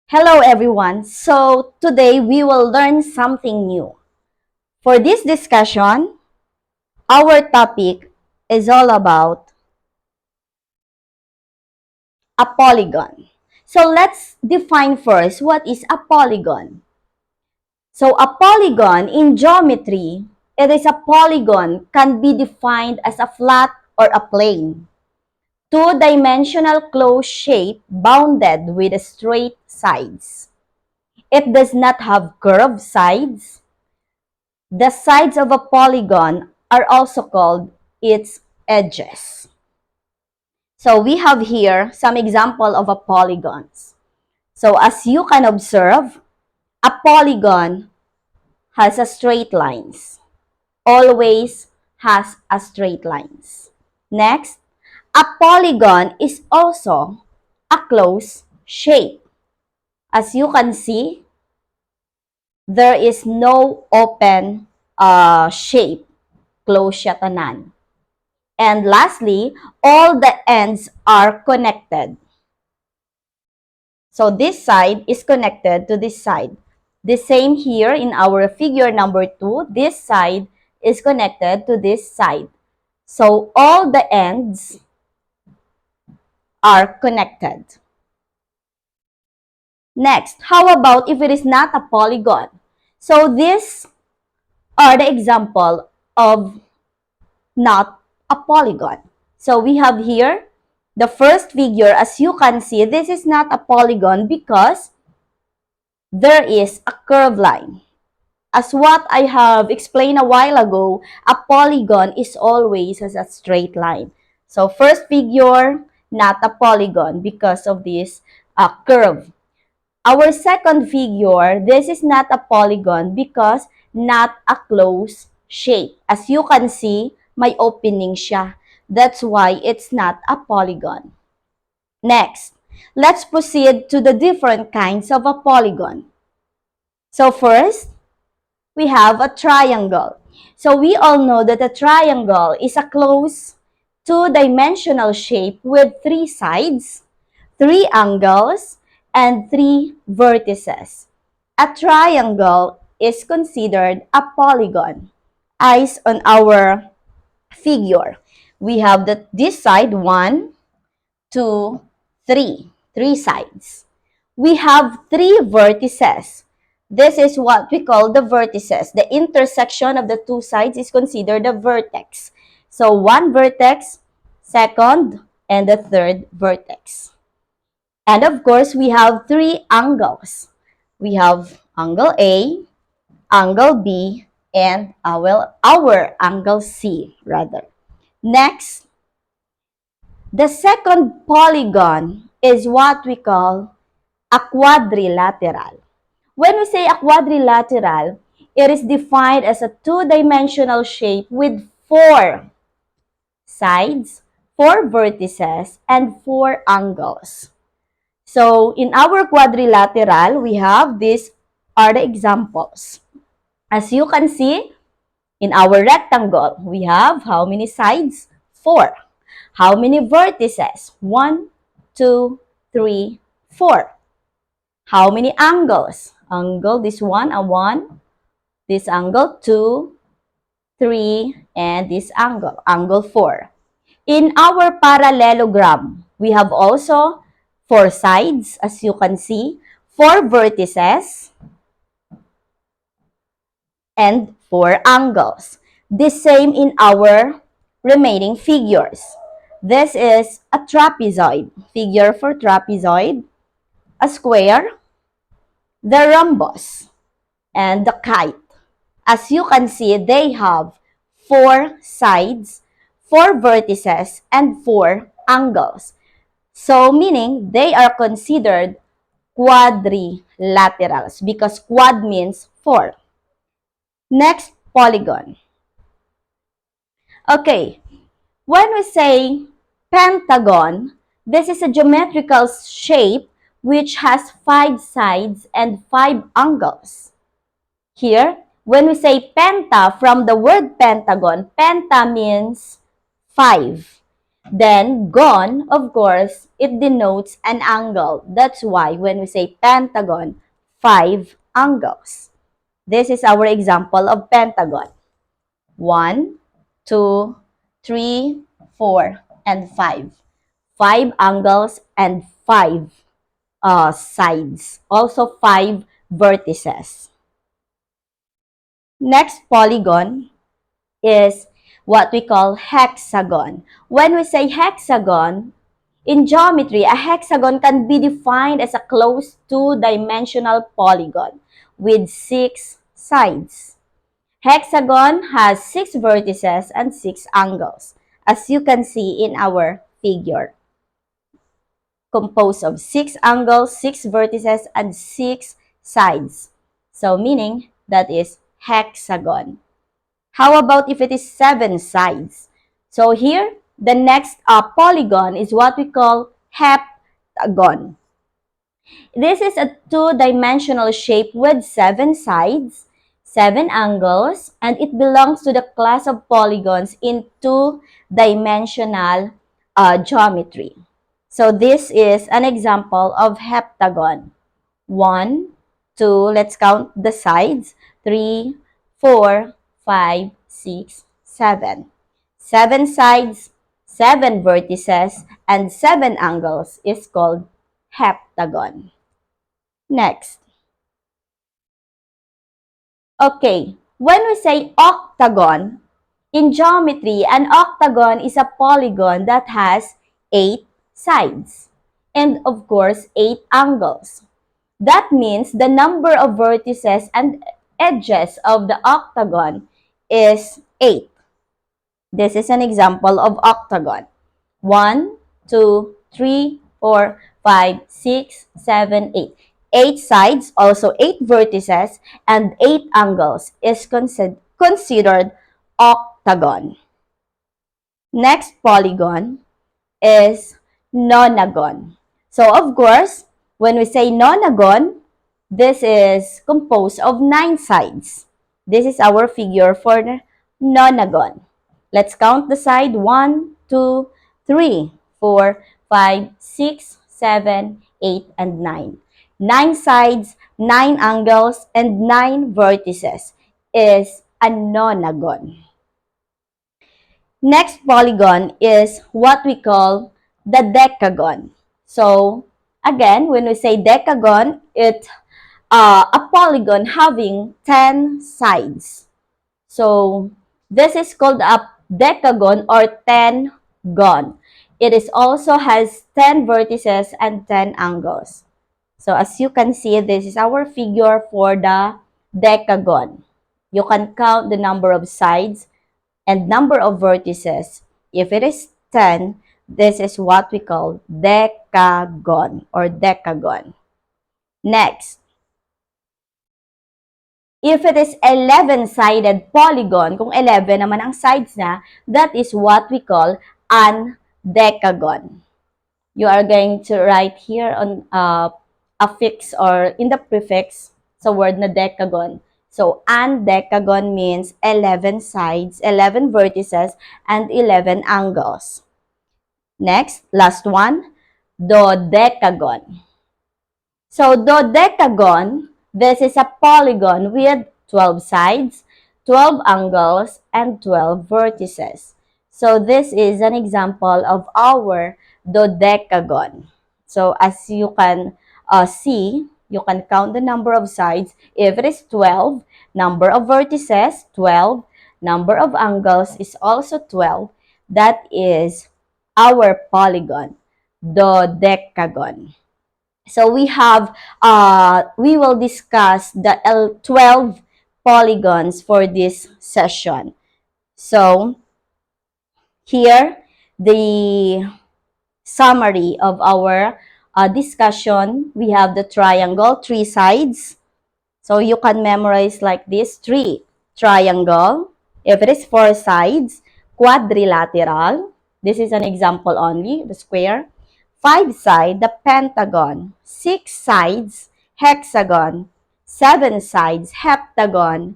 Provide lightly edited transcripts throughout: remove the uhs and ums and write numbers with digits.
Hello everyone. So today we will learn something new. For this discussion, our topic is all about a polygon. So let's define first what is a polygon. So a polygon in geometry, it is a polygon can be defined as a flat or a plane. Two-dimensional closed shape bounded with straight sides. It does not have curved sides. The sides of a polygon are also called its edges. So we have here some example of a polygons. So as you can observe, a polygon has a straight lines. Always has a straight lines. Next, a polygon is also a closed shape. As you can see, there is no open shape, closed siya tanan. And lastly, all the ends are connected. So this side is connected to this side. The same here in our figure number 2, this side is connected to this side. So all the ends are connected. Next, how about if it is not a polygon? So these are the example of not a polygon. So we have here the first figure. As you can see, this is not a polygon because there is a curved line. As what I have explained a while ago, a polygon is always as a straight line. So first figure, not a polygon because of this curve. Our second figure, this is not a polygon because not a closed shape. As you can see, may opening siya. That's why it's not a polygon. Next, let's proceed to the different kinds of a polygon. So first, we have a triangle. So we all know that a triangle is a closed two-dimensional shape with three sides, three angles, and three vertices. A triangle is considered a polygon. Eyes on our figure. We have this side, 1, 2, 3. Three sides. We have three vertices. This is what we call the vertices. The intersection of the two sides is considered a vertex. So one vertex, second, and the third vertex. And of course, we have three angles. We have angle A, angle B, and our angle C, rather. Next, the second polygon is what we call a quadrilateral. When we say a quadrilateral, it is defined as a two-dimensional shape with four sides, four vertices, and four angles. So in our quadrilateral, we have these are the examples. As you can see, in our rectangle, we have how many sides? 4. How many vertices? 1, 2, 3, 4. How many angles? Angle, this one, a 1. This angle, 2, 3, and this angle, angle 4. In our parallelogram, we have also 4 sides, as you can see, 4 vertices, and 4 angles. The same in our remaining figures. This is a trapezoid, figure for trapezoid, a square, the rhombus, and the kite. As you can see, they have 4 sides, 4 vertices, and 4 angles. So, meaning they are considered quadrilaterals because quad means 4. Next, polygon. Okay, when we say pentagon, this is a geometrical shape which has 5 sides and 5 angles. Here, when we say penta, from the word pentagon, penta means 5. Then, gon, of course, it denotes an angle. That's why when we say pentagon, 5 angles. This is our example of pentagon. 1, 2, 3, 4, and 5. 5 angles and 5 sides. Also 5 vertices. Next polygon is what we call hexagon. When we say hexagon, in geometry, a hexagon can be defined as a closed two-dimensional polygon with 6 sides. Hexagon has 6 vertices and 6 angles, as you can see in our figure. Composed of 6 angles, 6 vertices, and 6 sides. So meaning that is hexagon. How about if it is 7 sides? So here, the next polygon is what we call heptagon. This is a two-dimensional shape with 7 sides, 7 angles, and it belongs to the class of polygons in two-dimensional geometry. So this is an example of heptagon. 1, 2, let's count the sides. 3, 4, 5, 6, 7. 7 sides, 7 vertices, and 7 angles is called heptagon. Next. Okay, when we say octagon, in geometry, an octagon is a polygon that has 8 sides and of course 8 angles. That means the number of vertices and edges of the octagon is 8. This is an example of octagon. 1, 2, 3, 4, 5, 6, 7, 8. 8 sides, also 8 vertices, and 8 angles is considered octagon. Next polygon is nonagon. So of course, when we say nonagon, this is composed of 9 sides. This is our figure for nonagon. Let's count the side. 1, 2, 3, 4, 5, 6, 7, 8, and 9. 9 sides, 9 angles, and 9 vertices is a nonagon. Next polygon is what we call the decagon. So, again, when we say decagon, it's a polygon having 10 sides. So, this is called a decagon or 10-gon. It is also has 10 vertices and 10 angles. So, as you can see, this is our figure for the decagon. You can count the number of sides and number of vertices. If it is 10, this is what we call decagon or decagon. Next, if it is 11-sided polygon, kung 11 naman ang sides na, that is what we call an decagon. You are going to write here on affix or in the prefix sa word na decagon. So, an decagon means 11 sides, 11 vertices, and 11 angles. Next, last one, dodecagon. So, dodecagon, this is a polygon with 12 sides, 12 angles, and 12 vertices. So, this is an example of our dodecagon. So, as you can see, you can count the number of sides. If it is 12, number of vertices, 12, number of angles is also 12. That is our polygon, dodecagon. So we will discuss the 12 polygons for this session. So here, the summary of our discussion, we have the triangle, 3 sides. So you can memorize like this, 3, triangle. If it is 4 sides, quadrilateral. This is an example only, the square. 5 sides, the pentagon. 6 sides, hexagon. 7 sides, heptagon.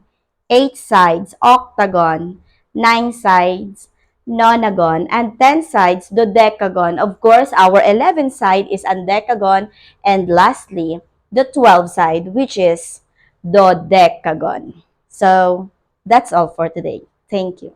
8 sides, octagon. 9 sides, nonagon, and 10 sides, dodecagon. Of course, our 11 side is undecagon, and lastly, the 12 side, which is dodecagon. So, that's all for today. Thank you.